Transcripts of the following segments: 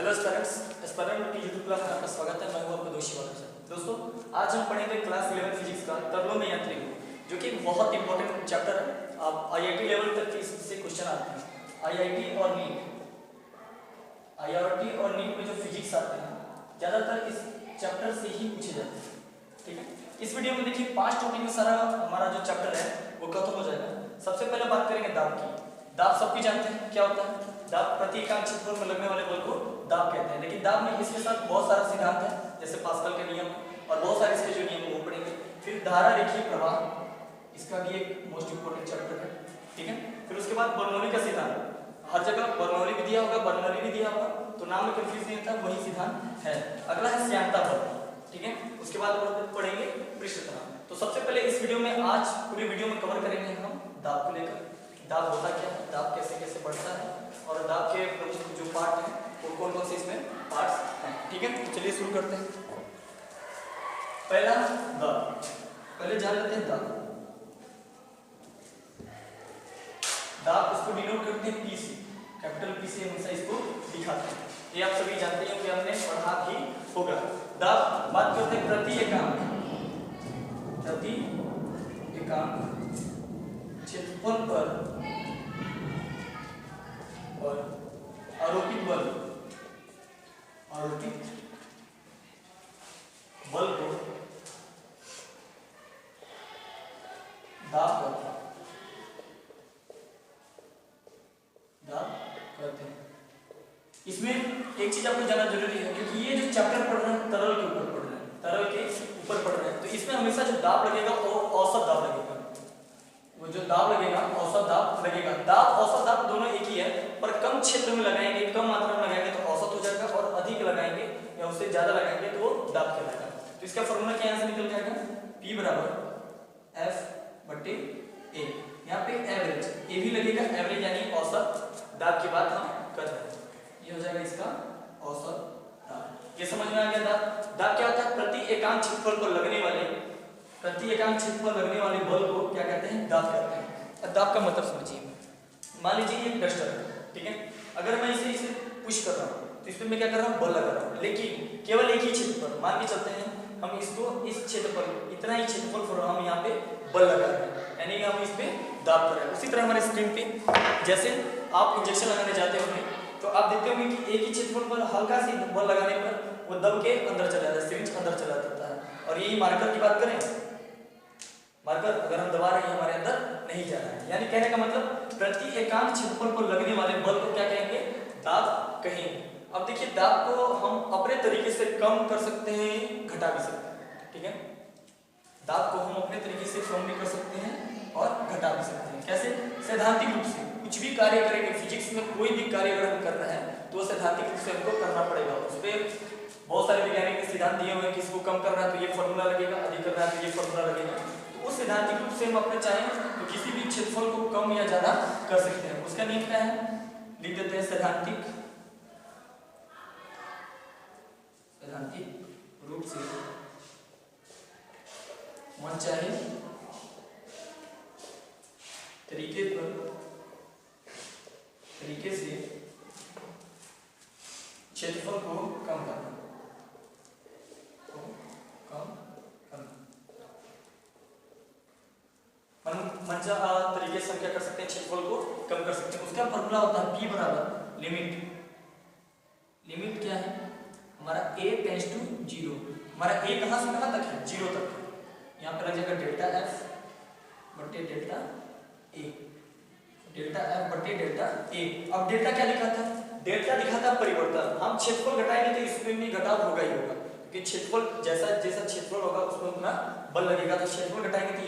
Hello students, aspirant की YouTube class में आपका स्वागत है। मैं हूं आपका दोस्त शिवा। दोस्तों, आज हम पढ़ेंगे क्लास 11 फिजिक्स का तरलों में यांत्रिक, जो कि बहुत इंपॉर्टेंट चैप्टर है। आप आईआईटी लेवल तक इससे क्वेश्चन आते हैं। आईआईटी और नीट में जो फिजिक्स आते हैं ज़्यादातर इस चैप्टर से ही पूछे जाते हैं। ठीक है, इस वीडियो में देखिए 5 टॉपिक में सारा हमारा जो चैप्टर है वो खत्म हो जाएगा। सबसे पहले बात करेंगे दाब की। दाब सब भी जानते हैं क्या होता है। दाब प्रति एकांक क्षेत्रफल में लगने वाले बल को दाब कहते हैं। लेकिन दाब में इसके साथ बहुत सारा सिद्धांत है, जैसे पास्कल के नियम और बहुत सारे इसके जो नियम वो पढ़ेंगे। फिर धारा रेखीय प्रवाह, इसका भी एक मोस्ट इंपोर्टेंट चैप्टर है। ठीक है, फिर उसके बाद बर्नौली का सिद्धांत। हर जगह बर्नौली भी दिया होगा, बर्नौली भी दिया होगा, तो नाम में कंफ्यूज नहीं होता, वही सिद्धांत है। अगला है श्यानता बल। ठीक है, उसके बाद पढ़ेंगे पृष्ठ तनाव। तो सबसे पहले इस वीडियो में, आज पूरी वीडियो में कवर करेंगे हम दाब को लेकर। दाब होता क्या है, दाब कैसे कैसे बढ़ता है, और दाब के प्रमुख जो पार्ट हैं वो कौन कौन से इसमें पार्ट्स हैं। ठीक है, तो चलिए शुरू करते हैं। पहला दाब, पहले जान लेते हैं दाब। दाब इसको डिनोट करते हैं पी से, कैपिटल पी से हमेशा इसको दिखाते हैं। ये आप सभी जानते हैं कि हमने पढ़ा भी होगा। दाब बात करते हैं प्रति एकांक क्षेत्रफल पर और आरोपित बल को दाब करते हैं। इसमें एक चीज आपको जानना जरूरी है, क्योंकि ये जो चैप्टर पढ़ रहे हैं तरल के ऊपर पढ़ रहे हैं, तरल के ऊपर पढ़ रहे हैं, तो इसमें हमेशा जो दाब लगेगा वो औसत दाब लगेगा। वो जो दाब लगेगा औसत दाब लगेगा। दाब औसत दाब दोनों एक ही है, पर कम क्षेत्र में लगाएंगे, कम मात्रा में लगाएंगे तो औसत हो जाएगा, और अधिक लगाएंगे या उससे ज्यादा लगाएंगे तो वो दाब कहलाएगा। तो इसका फॉर्मूला क्या यहाँ से निकल जाएगा, P बराबर F/A। यहाँ पे एवरेज ए भी लगेगा, एवरेज यानी औसत दाब की बात हम कर रहे हैं। ये हो जाएगा इसका औसत दाब। ये समझ में आ गया। दाब क्या होता है, प्रति एकांक क्षेत्रफल पर लगने वाले बल को क्या कहते हैं, दाब कहते हैं। अब दाब का मतलब समझिए। मान लीजिए एक डस्टर है, ठीक है, अगर मैं इसे पुश कर रहा हूँ तो इसमें मैं क्या कर रहा हूँ, बल लगा रहा हूँ, लेकिन केवल एक ही क्षेत्र पर। मान के चलते हैं हम इसको इस क्षेत्र पर, इतना ही क्षेत्रफल पर हम यहाँ पे बल लगा रहे हैं, यानी हम इस पे दाब कर रहे हैं। उसी तरह हमारे स्क्रीन पे जैसे आप इंजेक्शन लगाने जाते होंगे तो आप देखते होंगे कि एक ही क्षेत्रफल पर हल्का सी बल लगाने पर वो दब के अंदर चला जाता है, सिरिंज अंदर चला जाता है। और यही मार्कर की बात करें, मार्कर अगर हम दबा रहे हैं हमारे अंदर नहीं जा रहा है। यानी कहने का मतलब प्रति एकांक क्षेत्रफल पर लगने वाले बल को क्या कहेंगे, दाब कहेंगे। अब देखिए, दाब को हम अपने तरीके से कम कर सकते हैं, घटा भी सकते हैं। ठीक है, दाब को हम अपने तरीके से कम भी कर सकते हैं और घटा भी सकते हैं। कैसे, सैद्धांतिक रूप से कुछ भी कार्य करेंगे, फिजिक्स में कोई भी कार्य अगर हम कर रहे हैं तो सैद्धांतिक रूप से हमको करना पड़ेगा। उस पर बहुत सारे वैज्ञानिक सिद्धांत दिए हुए हैं कि इसको कम कर रहा है तो ये फॉर्मूला लगेगा, अधिक कर रहा है तो ये फॉर्मूला लगेगा। तो उस सैद्धांतिक रूप से हम अपने चाहें तो किसी भी क्षेत्रफल को कम या ज्यादा कर सकते हैं। उसका नियम क्या है, लिख देते हैं, सैद्धांतिक रूप से मनचाहे तरीके से क्षेत्रफल को कम करना, मनचाहा तरीके से हम क्या कर सकते हैं, क्षेत्रफल को कम कर सकते हैं। उसका फॉर्मूला होता है P बराबर लिमिट क्या है हमारा, A टेंड्स टू 0। हमारा A कहां से कहां तक है, 0 तक। यहाँ पे लग जाएगा डेल्टा F बटे डेल्टा A, अब डेल्टा क्या दिखाता है, डेल्टा दिखाता है परिवर्तन। हम क्षेत्रफल घटाएंगे तो इसमें भी घटाव होगा ही होगा, क्योंकि क्षेत्रफल जैसा क्षेत्रफल होगा उसमें उतना बल लगेगा। तो क्षेत्रफल घटाएंगे तो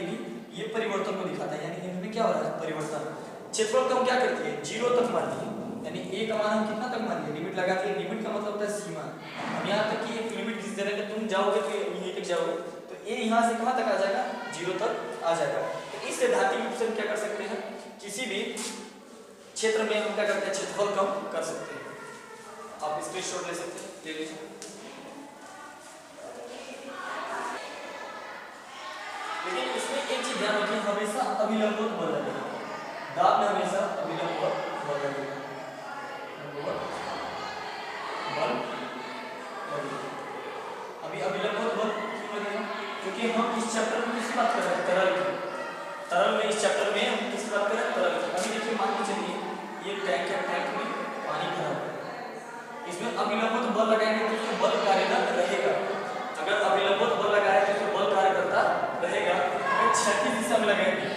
ये परिवर्तन को दिखाता है, यानी इनमें क्या हो रहा है, परिवर्तन। क्षेत्रफल को हम क्या करती है, 0 तक मान लिए, यानी A का मान हम कितना तक मान लिए, लिमिट लगा के। लिमिट का मतलब होता है सीमा। हम यहाँ तक की एक लिमिट जिस तरह के तुम जाओगे तो यहीं तक जाओगे, तो A यहाँ से कहाँ तक आ जाएगा, 0 तक आ जाएगा। तो इस सैद्धांतिक रूप से हम क्या कर सकते हैं, किसी भी क्षेत्र में हम क्या करते हैं, क्षेत्रफल कम कर सकते हैं। आप स्क्रीनशॉट ले सकते हैं, ले लीजिए। लेकिन इसमें एक चीज ध्यान रखिए, हमेशा अभिलंबवत बल लगेगा। दाब में हमेशा अभिलंबवत बल लगेगा। बल लगेगा। अभी अभिलंब बल क्यों लगेगा? क्योंकि हम इस चैप्टर में किसकी बात कर रहे हैं? तरल की। तरल में इस चैप्टर में हम किसकी बात कर रहे हैं? तरल की। अभी देखिए मान के चलिए ये टैंक है, टैंक में पानी भरा है, इसमें अभिलंब बल लगाएंगे तो इसमें बल कार्यरत रहेगा। अगर अभिलंब बल लगाए तो इसमें बल कार्य करता रहेगा। अगर क्षैतिज दिशा में लगाएंगे,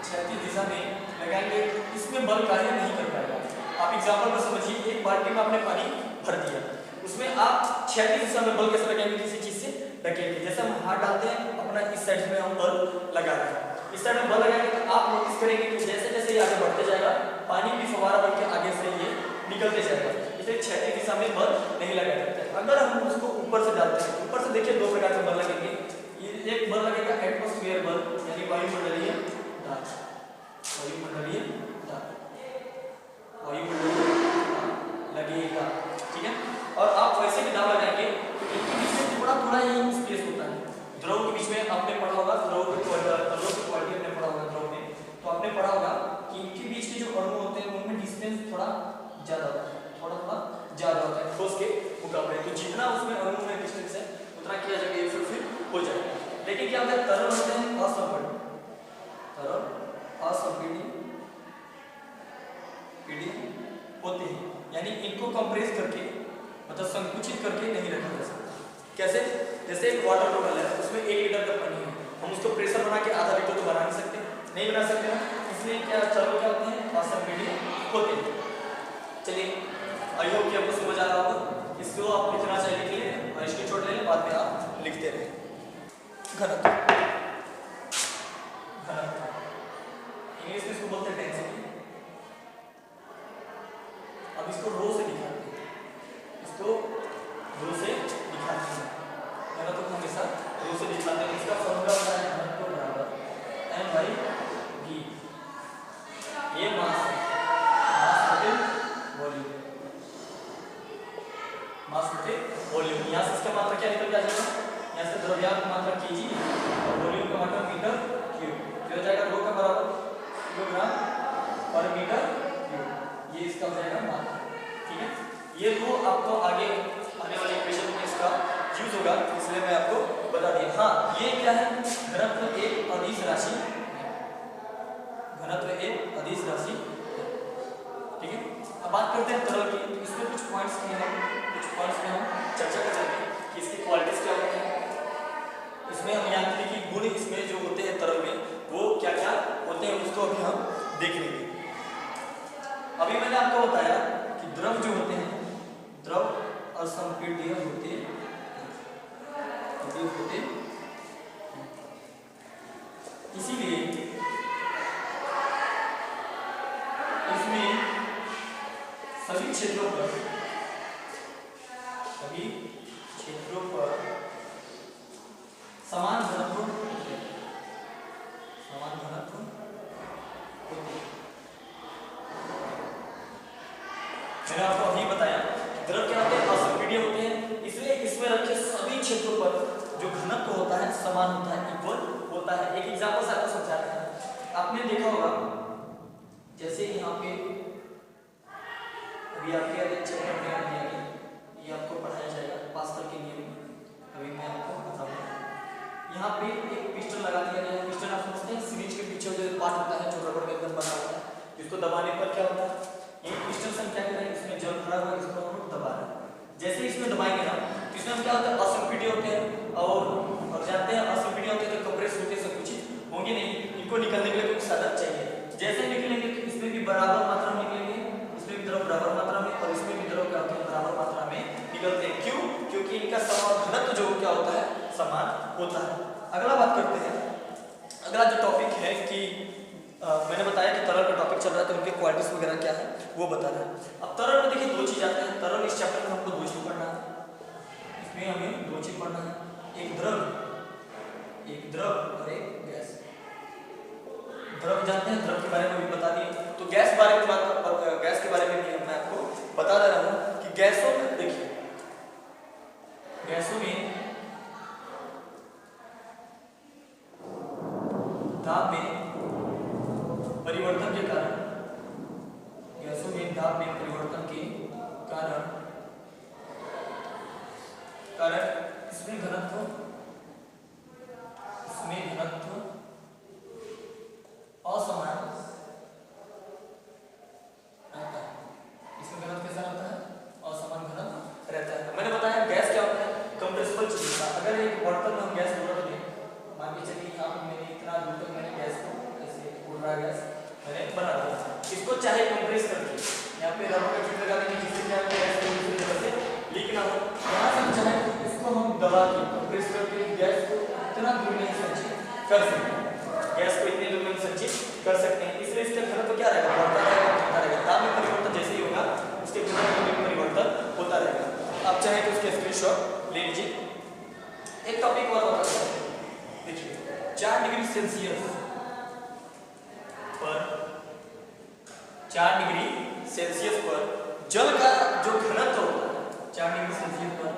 क्षैतिज दिशा में लगाएंगे इसमें बल कार्य नहीं कर पाएगा। आप एग्जांपल को समझिए, एक बाल्टी में आपने पानी भर दिया, उसमें आप क्षैतिज दिशा में बल कैसे लगाएंगे? किसी चीज से रखेंगे। जैसे हम हाथ डालते हैं अपना, इस साइड में हम बल लगा रहे हैं, इस साइड में बल लगाएंगे तो आप नोटिस करेंगे कि जैसे जैसे ये आगे बढ़ते जाएगा पानी भी फव्वारा बन के आगे से ये निकलते जाएगा। इसलिए क्षैतिज दिशा में बल नहीं लगाया जाता है। अगर हम उसको ऊपर से डालते हैं, ऊपर से देखिए दो प्रकार के बल लगेंगे। ये एक बल लगेगा एटमॉस्फेयर बल, यानी वायुमंडलीय दाब, वायुमंडलीय दाब, वायुमंडलीय लगेगा, ठीक है। और आप वैसे भी दाब लगाएंगे इनके बीच में थोड़ा थोड़ा ही स्पेस होता है। द्रव के बीच में आपने पढ़ा होगा, द्रव की क्वालिटी आपने पढ़ा होगा द्रव में, तो आपने पढ़ा होगा कि इनके बीच के जो अणु होते हैं उनमें डिस्टेंस थोड़ा ज्यादा होता है, थोड़ा ज्यादा होता है ठोस के मुकाबले। तो जितना उसमें अणु में डिस्टेंस है उतना किया जाएगा, ये फिर हो जाएगा। लेकिन क्या होता है, तरल होते हैं असंपीड्य, तरल असंपीड्य होते हैं, यानी इनको कंप्रेस करके मतलब संकुचित करके नहीं रखा जा सकता। कैसे? जैसे एक वाटर बॉटल है, उसमें 1 लीटर का पानी है, हम उसको प्रेशर बना के आधा लीटर तो बना नहीं सकते, नहीं बना सकते ना, इसलिए क्या तरल क्या होते हैं? असंपीड्य होते हैं। चलिए, आई होप कि आपको समझ आ रहा होगा। इसको आप लिखना चाहिए लिख लें और इसकी छोड़ लें, बाद में आप लिखते रहें। घनत्व, घनत्व इंग्लिश में इसको बोलते हैं डेंसिटी। अब इसको रो से दिखाते हैं, इसको रो से दिखाते हैं। घनत्व को हमेशा रो से दिखाते हैं। इसका फॉर्मूला होता है घनत्व बराबर m/v। ये मास है, मास बटे वॉल्यूम। यहाँ से इसका मात्रा क्या निकल जाएगा? यहाँ से द्रव्यमान की मात्रा kg और वॉल्यूम का मात्रा मीटर क्यूब, जो हो जाएगा रो का बराबर किलोग्राम पर मीटर क्यूब। ये इसका हो जाएगा मात्रा, ठीक है। ये रो आपको आगे आने वाले इक्वेशन में इसका यूज होगा, इसलिए मैं आपको बता दिया। हाँ, ये क्या है? घनत्व एक अदिश राशि, घनत्व एक अदिश राशि, ठीक है। अब बात करते हैं तरल की। इसमें कुछ पॉइंट्स हैं, कुछ पॉइंट्स में हम चर्चा करेंगे कि इसकी क्वालिटीज क्या होती हैं, इसमें हम यांत्रिकी गुण इसमें जो होते हैं तरल में वो क्या क्या होते हैं उसको अभी हम देख लेंगे। अभी मैंने आपको बताया कि द्रव जो होते हैं, द्रव असंपीड्य होते हैं, इसीलिए इसमें सभी क्षेत्रों पर समान घनत्व होते हैं, समान घनत्व होते हैं। मैंने आपको अभी बताया द्रव क्या होते हैं? असंपीड्य होते हैं, इसलिए इसमें रखे सभी क्षेत्रों पर जो घनत्व होता है समान होता है, इक्वल होता है। एक एग्जांपल से आपको समझाते हैं। आपने देखा होगा जैसे यहाँ पे अभी आपके चैप्टर में आगे ये आपको पढ़ाया जाएगा पास्कल के नियम। अभी मैं आपको बताऊंगा। यहाँ पे एक पिस्टन लगा दिया गया है। पिस्टन आप समझते हैं, सिरिंज के पीछे जो पार्ट होता है जो रबड़ में एकदम बना होता है, जिसको दबाने पर क्या होता है? ये पिस्टन से हम क्या करें, इसमें जल भरा हुआ है, इसको हम दबा रहे हैं। जैसे इसमें दबाएंगे ना तो इसमें क्या होता है? असंपीड्य होते हैं और जानते हैं असंपीड्य होते हैं तो कंप्रेस होते हैं, संकुचित होंगे नहीं, इनको निकलने के लिए कुछ साधन चाहिए। जैसे निकलेंगे तो इसमें भी बराबर मात्रा में निकलेंगे, इसमें भी द्रव बराबर मात्रा में और इसमें भी द्रव क्या होते हैं? बराबर मात्रा में निकलते हैं। क्यों? क्योंकि इनका समान घनत्व जो क्या होता है? समान होता है। अगला बात करते हैं। अगला जो टॉपिक है कि मैंने बताया कि तरल का टॉपिक चल रहा है तो उनके क्वालिटीज वगैरह क्या है वो बता रहा है। अब तरल में देखिए दो चीज आते हैं। तरल इस चैप्टर में हमको दो चीज पढ़ना है, इसमें हमें दो चीज पढ़ना है, एक द्रव और एक गैस। द्रव जानते हैं, द्रव के बारे में भी बता दिए, तो गैस के बारे में भी मैं आपको बता दे रहा हूँ कि गैसों में देखिए, गैसों में दाब में परिवर्तन के कारण, गैसों में दाब में परिवर्तन के कारण बड़ा गैस मैंने बना दिया। इसको चाहे कंप्रेस करके यहाँ पे रबर का चिप लगा देंगे जिससे क्या गैस को दूसरी जगह से लीक ना हो। यहाँ से चाहे इसको हम दबा के कंप्रेस करके गैस को इतना दूर में संचित कर सकते हैं, गैस को इतने दूर में संचित कर सकते हैं। इसलिए इसका घनत्व क्या रहेगा, बढ़ता रहेगा, घटता रहेगा। ताप में परिवर्तन जैसे ही होगा उसके घनत्व में परिवर्तन होता रहेगा। आप चाहे तो उसके स्क्रीनशॉट ले लीजिए। एक टॉपिक और बताता हूं, देखिए 4 डिग्री सेल्सियस पर 4 डिग्री सेल्सियस पर जल का जो घनत्व होता है, 4 डिग्री सेल्सियस पर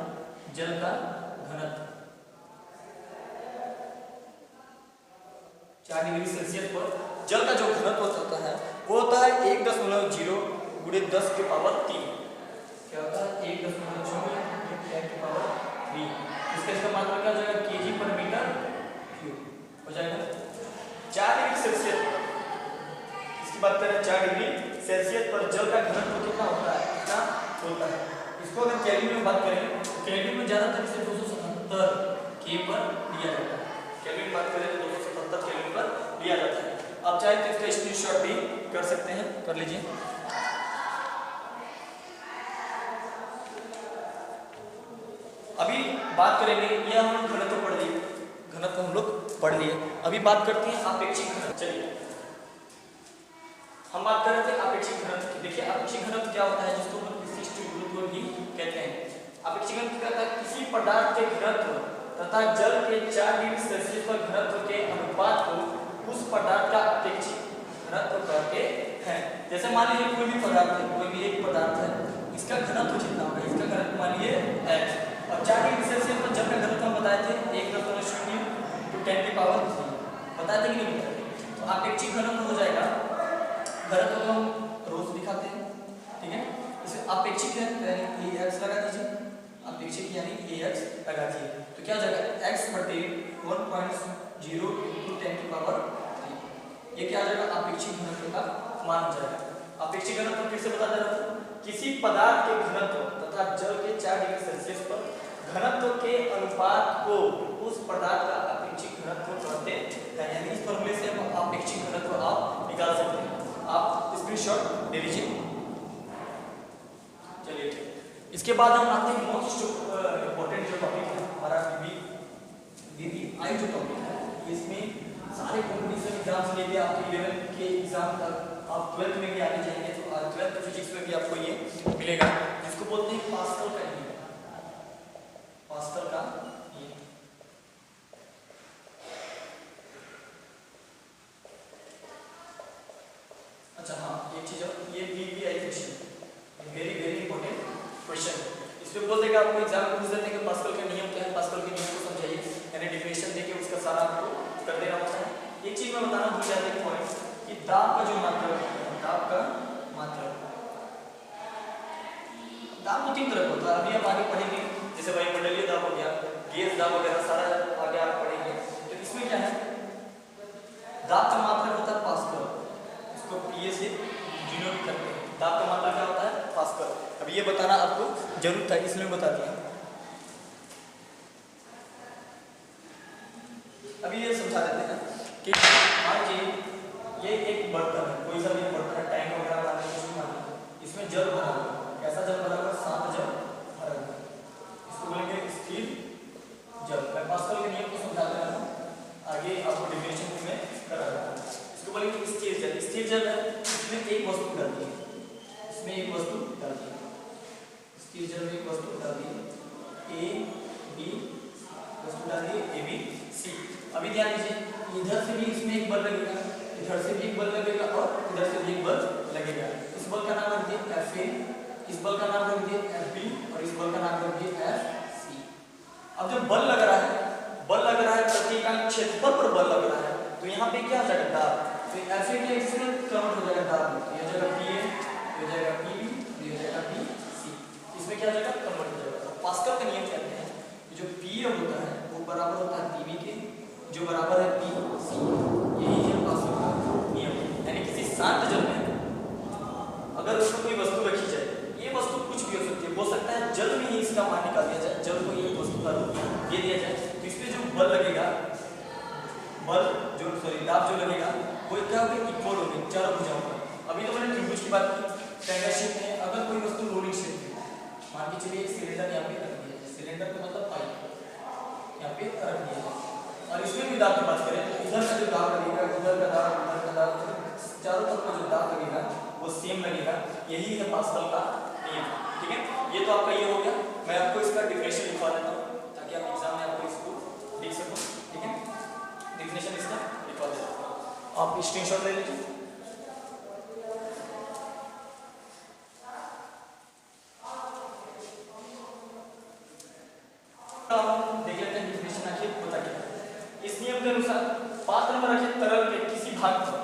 जल का घनत्व 4 डिग्री सेल्सियस पर जल का जो घनत्व होता है वो होता है 1.0 गुणे 10 के पावर 3। क्या होता है 1.0 गुणे 10 के पावर 3। इसका मात्रा क्या हो जाएगा, केजी पर मीटर क्यूब हो जाएगा। 4 डिग्री सेल्सियस इसकी बात करें, 4 डिग्री सेल्सियस पर जल का घनत्व कितना होता है, कितना होता है। इसको अगर केल्विन में बात करें तो केल्विन में ज्यादातर इसे 277 के पर लिया जाता है। केल्विन में बात करें तो 277 केल्विन पर लिया जाता है। आप चाहे तो इसका स्क्रीनशॉट भी कर सकते हैं, कर लीजिए। अभी बात करेंगे, ये हम घनत्व पढ़ लिए, घनत्व हम लोग पढ़ लिए। अभी बात करते हैं आपेक्षिक घनत्व। चलिए हम बात कर रहे थे आपेक्षिक घनत्व की। देखिए आपेक्षिक घनत्व क्या होता है, जिसको हम विशिष्ट गुरुत्व भी कहते हैं। आपेक्षिक घनत्व क्या होता है, किसी पदार्थ के घनत्व तथा जल के 4 डिग्री सेल्सियस पर घनत्व के अनुपात को उस पदार्थ का अपेक्षिक घनत्व कहते हैं। जैसे मान लीजिए कोई भी पदार्थ है, कोई भी एक पदार्थ है, इसका घनत्व जितना होगा, इसका घनत्व मान लीजिए h। अब 4 डिग्री सेल्सियस पर जल का घनत्व हम बताए थे 1.0 × 10 की पावर 3 बताए थे कि नहीं बताए थे। तो आपेक्षिक घनत्व हो जाएगा, घनत्व को हम रोज दिखाते हैं, ठीक है। इसे आपेक्षिक यानी ax लगा दीजिए, आपेक्षिक यानी ax लगा दीजिए। तो क्या हो जाएगा x बटे 1.0 × 10 की पावर 3। ये क्या हो जाएगा, आपेक्षिक घनत्व का मान हो जाएगा। आपेक्षिक घनत्व फिर से बता दे रहा हूं, किसी पदार्थ के घनत्व तथा जल के 4 डिग्री सेल्सियस पर घनत्व के अनुपात को उस पदार्थ का अपेक्षित घनत्व कहते हैं। यानी इस फॉर्मूले से हम अपेक्षित घनत्व आप निकाल सकते हैं। आप स्क्रीनशॉट ले लीजिए। चलिए ठीक, इसके बाद हम आते हैं मोस्ट इंपॉर्टेंट जो टॉपिक है हमारा VVI जो टॉपिक है। इसमें सारे कॉम्पिटिशन एग्जाम्स लेके आपके 11th के एग्जाम तक आप 12th में भी आगे जाएंगे तो 12th फिजिक्स में भी आपको ये मिलेगा, जिसको बोलते हैं पास्कल का नियम। पास्कल का नियम। अच्छा हाँ, एक चीज ये VVI question very very important question. इसमें बोल देगा आपको एग्जाम में पूछ देते हैं कि पास्कल का नियम क्या है, पास्कल के नियम को समझाइए, यानी डेफिनेशन देके उसका सारा आपको कर देना होता है। एक चीज मैं बताना भूल जाते हैं पॉइंट कि दाब का जो मात्रा है, दाब का मात्रा, दाब तो 3 तरह का होता है। अभी हम आगे पढ़ेंगे, जैसे वायुमंडलीय दाब हो गया, गैस दाब वगैरह सारा आगे आप पढ़ेंगे। तो इसमें क्या है, दाब का मात्रा होता है पास्कल, इसको PA से डिनोट करते हैं। दाब का मात्रा क्या होता है, पास्कल। अब ये बताना आपको जरूर था, इसलिए बता दिया। अभी ये समझा देते हैं कि मान लीजिए ये एक बर्तन है, कोई सा भी बर्तन है, टैंक वगैरह मान लीजिए, इसमें जल भरा हुआ है। कैसा जल भरा हुआ है, साफ जल भरा हुआ है, इसको बोलेंगे स्थिर जल। मैं पास्कल के नियम को समझा दे रहा हूँ, आगे आपको डेफिनेशन में करा रहा हूँ। इसको बोलेंगे स्थिर जल। स्थिर जल है, इसमें एक वस्तु डालती है, इसमें एक वस्तु डालती है, स्थिर जल में एक वस्तु डालती है, A B वस्तु डालती है A B C। अभी ध्यान दीजिए, इधर से भी इसमें एक बल लगेगा, इधर से भी एक बल लगेगा और इधर से भी एक बल लगेगा। इस बल का नाम रख दिए FA, इस बल का नाम रख दिए FB और इस बल का नाम रख दिए FC। अब जब बल लग रहा है, बल लग रहा है प्रति इकाई क्षेत्रफल पर बल लग रहा है, तो यहाँ पे क्या हो जाएगा, दाब। तो FA के इसमें कन्वर्ट हो जाएगा दाब में, ये हो जाएगा PA, ये हो जाएगा PB, ये हो जाएगा PC। इसमें क्या हो जाएगा, कन्वर्ट हो जाएगा। तो पास्कल का नियम कहते हैं कि जो PA होता है वो बराबर होता है PB के, जो बराबर है PC। यही है पास्कल का नियम। यानी किसी शांत जल में अगर उसमें कोई वस्तु रखी जाए, ये वस्तु कुछ भी हो सकती है, हो सकता है जल में ही इसका मान निकाल दिया जाए, जल को ये वस्तु का रूप दे दिया जाए, तो इसमें जो बल लगेगा बल जो दाब जो लगेगा वो क्या होगा, इक्वल होगी चारों भुजाओं पर। अभी तो मैंने त्रिभुज की बात की। ट्रायंगल शेप में अगर कोई वस्तु रोलिंग शेप में, मान के चलिए एक सिलेंडर यहाँ पे रख दिया है, सिलेंडर का मतलब पाइप यहाँ पे रख दिया है, और इसमें भी दाब की बात करें तो इधर का जो दाब लगेगा, उधर का दाब, उधर का दाब, चारों तरफ का जो दाब लगेगा वो सेम लगेगा। यही है पास्कल का नियम। ठीक है, ये तो आपका ये हो गया। मैं आपको इसका डिफिनेशन लिखवा देता हूँ ताकि आप एग्जाम में आपको इसको लिख सको। ठीक है, डिफिनेशन इसका लिखवा देता हूँ, आप स्क्रीनशॉट ले लीजिए। देख लेते हैं डिफिनेशन आखिर होता क्या है। इस नियम के अनुसार पात्र में रखे तरल के किसी भाग पर,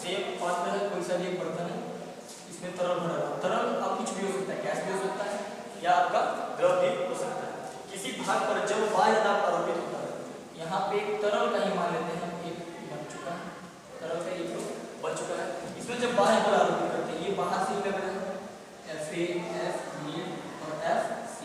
सेम पात्र है, कोई सा भी एक बर्तन है, इसमें तरल भरा हुआ, तरल आप कुछ भी हो सकता है, गैस भी हो सकता है या आपका द्रव भी हो सकता है। किसी भाग पर जब बाह्य दाब आरोपित होता है, यहाँ पे एक तरल का ही मान लेते हैं, एक बन चुका है, तरल का एक बन चुका है, इसमें जब बाह्य बल आरोपित करते हैं, ये बाहर से लग रहा है FA, FB और FC,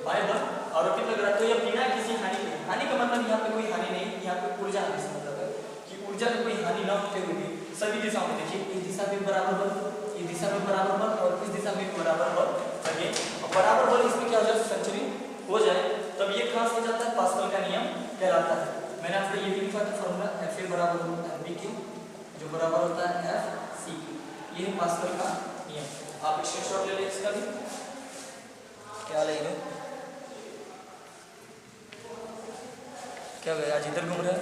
बाह्य बल आरोपित लग रहा है, तो ये बिना किसी हानि के, हानि का मतलब यहाँ पे कोई हानि नहीं, यहाँ पे ऊर्जा हानि से मतलब है कि ऊर्जा में कोई हानि न होते हुए भी सभी दिशाओं में, देखिए इस दिशा में बराबर बल, इस दिशा में बराबर बल और इस दिशा में बराबर बल लगे, और बराबर बल इसमें क्या हो जाए, संचरित हो जाए, तब ये खास हो जाता है, पास्कल का नियम कहलाता है। मैंने आपको ये भी लिखा था फॉर्मूला, FA बराबर होता है FB के, जो बराबर होता है FC के, ये है पास्कल का नियम। आप स्क्रीनशॉट ले लें इसका भी। क्या लेंगे, क्या हो गया, आज इधर घूम रहे हैं?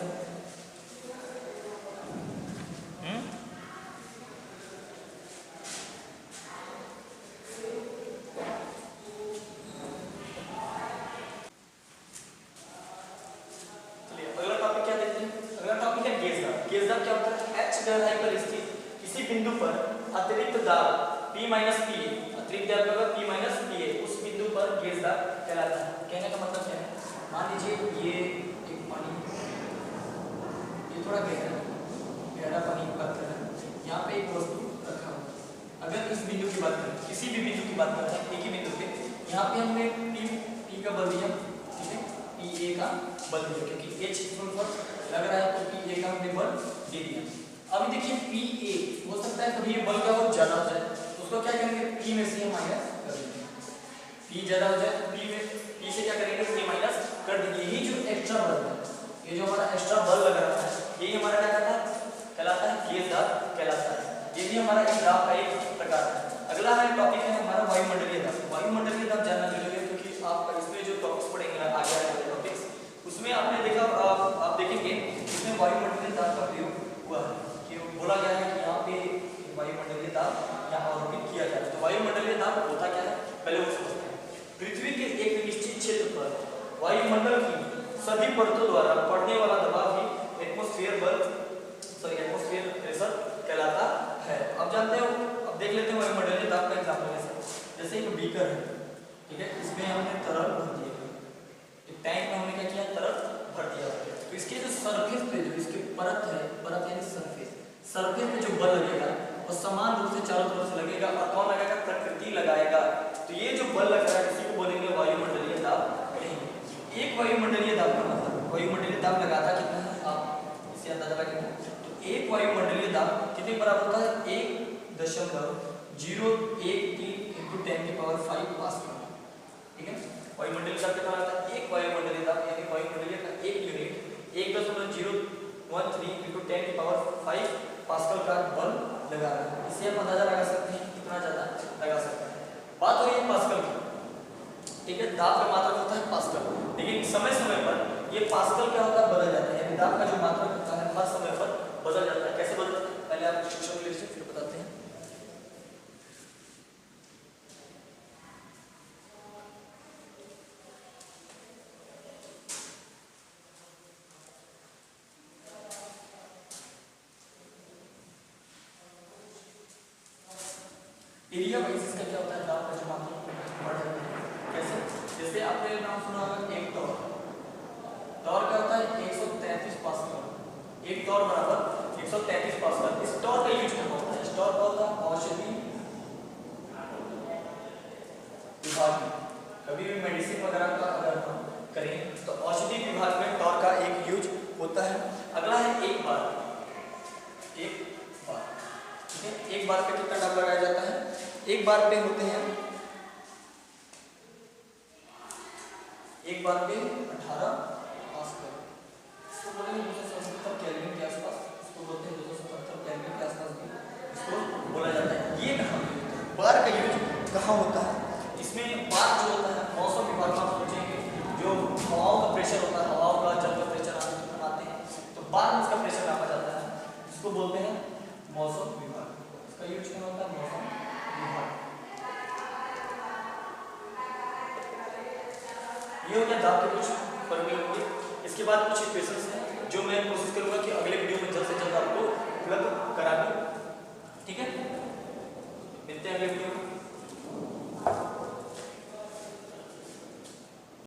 चलिए अगला टॉपिक क्या देखते हैं। अगला टॉपिक है गेज दाब। गेज दाब क्या होता है, H गहराई पर स्थित किसी बिंदु पर अतिरिक्त दाब P माइनस PA, अतिरिक्त दाब होगा P माइनस PA, उस बिंदु पर गेज दाब कहलाता है। कहने का मतलब क्या है, मान लीजिए ये एक पानी, ये थोड़ा गहरा पानी की बात कर रहे हैं, यहाँ पे एक वस्तु रखा हुआ, अगर इस बिंदु की बात करें, किसी भी बिंदु की बात करते हैं, एक ही बिंदु पे, यहाँ पे हमने P का बल दिया, ठीक है, PA का बल दिया, क्योंकि H पर लग रहा है तो PA का हमने बल दे दिया। अभी देखिए PA हो सकता है कभी ये बल का बहुत ज्यादा हो जाए, तो उसको क्या करेंगे, P में से माइनस कर देंगे, P ज्यादा हो जाए P से क्या करेंगे, A माइनस कर देंगे। यही जो एक्स्ट्रा बल है, ये जो हमारा एक्स्ट्रा बल लग रहा है, यही हमारा क्या कहलाता है, गेज दाब कहलाता है। ये भी हमारा एक दाब का एक प्रकार है। अगला है टॉपिक है हमारा वायुमंडलीय दाब। वायुमंडलीय दाब जानना जरूरी है, क्योंकि आप इसमें जो टॉपिक्स पढ़ेंगे आगे वाले टॉपिक्स, उसमें आपने देखा, आप देखेंगे इसमें वायुमंडलीय दाब का प्रयोग हुआ है, कि बोला गया है कि यहाँ पे वायुमंडलीय दाब यहाँ आरोपित किया जाए। तो वायुमंडलीय दाब होता क्या है, पहले वो समझते हैं। पृथ्वी के एक निश्चित क्षेत्र पर वायुमंडल की सभी परतों द्वारा पड़ने वाला दबाव ही एटमॉस्फेयर प्रेशर कहलाता है। अब जानते हो, अब देख लेते हैं वायुमंडलीय दाब का एग्जांपल। जैसे एक बीकर है, ठीक है, इसमें हमने तरल भर दिया, एक टैंक में हमने क्या किया, तरल भर दिया, तो इसके जो सरफेस पे जो इसके परत है, परत यानी सरफेस पे जो बल लगेगा वो समान रूप से चारों तरफ से लगेगा, और कौन लगाएगा, प्रकृति लगाएगा। तो ये जो बल लग रहा है इसी को बोलेंगे वायुमंडलीय दाब कहेंगे। एक वायुमंडलीय दाब का मतलब, वायुमंडलीय दाब लगाता कितना है, आप इससे अंदाजा लगाएंगे, तो एक वायुमंडलीय दाब कितने बराबर होता है, 1.013 × 10⁵ पास्कल। ठीक है, वायुमंडलीय दाब कितना होता है, एक वायुमंडलीय दाब यानी वायुमंडलीय का एक यूनिट 1.013 × 10⁵ पास्कल का बल लगा रहा है। इससे आप अंदाजा लगा सकते हैं कितना ज्यादा लगा सकते हैं। बात हो रही है पास्कल की, ठीक है, दाब का मात्रक होता है पास्कल, लेकिन समय समय पर ये पास्कल क्या होता है, बदल जाता है, यानी दाब का जो मात्रक होता है हर समय पर बदल जाता है। कैसे बदलता है, पहले आप शिक्षक ले लीजिए, फिर बताते हैं। एरिया वाइज इसका क्या होता है, दाब का जो मात्रक बढ़ जाता है। कैसे, जैसे आपने नाम सुना होगा एक टॉर, टॉर क्या होता है, 133 पास्कल, एक टॉर बराबर 133 पास्कल। इस टॉर का यूज करना होता है, इस टॉर का होता है औषधि विभाग में, कभी भी मेडिसिन वगैरह का अगर हम करें तो औषधि विभाग में टॉर का एक यूज होता है। अगला है एक बार, ठीक है। एक बार पे कितना डब लगाया जाता है? एक बार पे होते हैं, एक बार पे 18 पास्कल, इसको बोलेंगे 277 केल्विन के आसपास, इसको बोलते हैं 277 केल्विन के आसपास भी इसको बोला जाता है। ये कहाँ पे होता है? बार का यूज कहाँ होता है? इसमें बार जो होता है मौसम विभाग में आप सोचेंगे जो हवाओं का प्रेशर होता है, हवाओं का जल का प्रेशर आते हैं, तो बार में उसका प्रेशर नापा जाता है, इसको बोलते हैं मौसम विभाग। इसका यूज क्या होता है? मौसम विभाग। ये हो गया दाब के कुछ फॉर्मूले होंगे। इसके बाद कुछ इक्वेशंस हैं जो मैं कोशिश करूंगा कि अगले वीडियो में जल्द से जल्द आपको उपलब्ध करा दूं, ठीक है। मिलते हैं अगले वीडियो में।